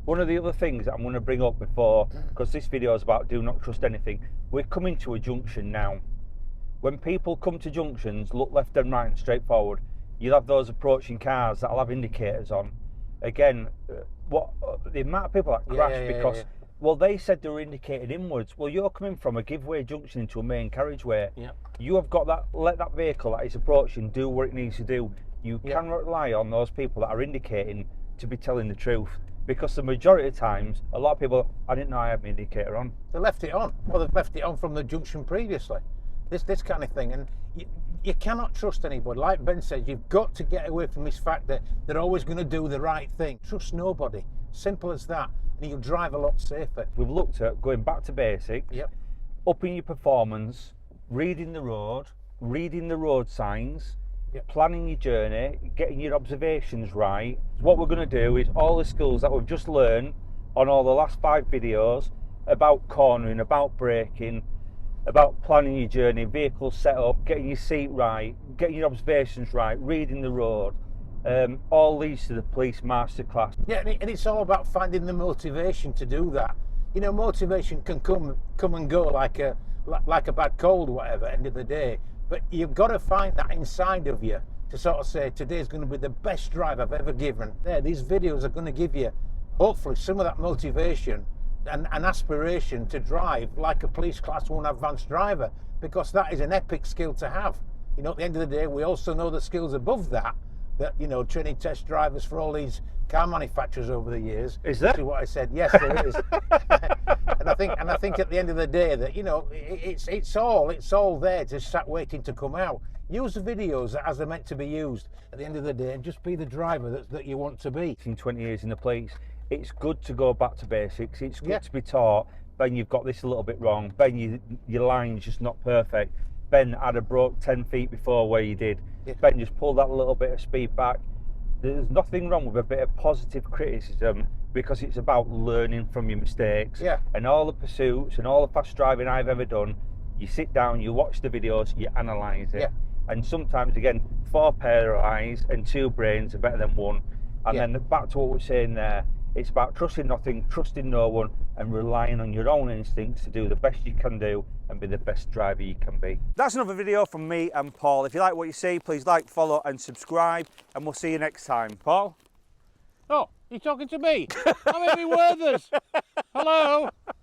One of the other things that I'm going to bring up before, because this video is about do not trust anything, we're coming to a junction now. When people come to junctions, look left and right and straight forward, you'll have those approaching cars that'll have indicators on. Again, the amount of people that crash because, well, they said they were indicated inwards. Well, you're coming from a giveaway junction into a main carriageway. Yeah. You have got that, let that vehicle that is approaching do what it needs to do. You cannot rely on those people that are indicating to be telling the truth. Because the majority of times, a lot of people, I didn't know I had my indicator on. They left it on. Well, they've left it on from the junction previously. This kind of thing. And you cannot trust anybody. Like Ben says, you've got to get away from this fact that they're always going to do the right thing. Trust nobody. Simple as that. And you'll drive a lot safer. We've looked at going back to basics, Yep. upping your performance, reading the road signs, Yep. planning your journey, getting your observations right. What we're going to do is all the skills that we've just learned on all the last 5 videos about cornering, about braking, about planning your journey, vehicle setup, getting your seat right, getting your observations right, reading the road, all leads to the police masterclass. Yeah, and it's all about finding the motivation to do that. You know, motivation can come and go like a bad cold or whatever, end of the day. But you've got to find that inside of you to sort of say, today's going to be the best drive I've ever given. These videos are going to give you, hopefully, some of that motivation and aspiration to drive like a police class 1 advanced driver, because that is an epic skill to have. You know, at the end of the day, we also know the skills above that, you know, training test drivers for all these car manufacturers over the years. Is there? Is what I said. Yes, there is. and I think at the end of the day that, you know, it's all there, just sat waiting to come out. Use the videos as they're meant to be used at the end of the day, and just be the driver that you want to be. In 20 years in the police, it's good to go back to basics. It's good to be taught, Ben, you've got this a little bit wrong. Ben, your line's just not perfect. Ben, I'd have broke 10 feet before where you did. Yeah. Ben, just pull that little bit of speed back. There's nothing wrong with a bit of positive criticism, because it's about learning from your mistakes. Yeah. And all the pursuits and all the fast driving I've ever done, you sit down, you watch the videos, you analyse it. Yeah. And sometimes, again, 4 pair of eyes and 2 brains are better than 1. And then back to what we're saying there, it's about trusting nothing, trusting no one, and relying on your own instincts to do the best you can do and be the best driver you can be. That's another video from me and Paul. If you like what you see, please like, follow and subscribe, and we'll see you next time. Paul? Oh, you're talking to me? I'm Henry Worthers. Hello.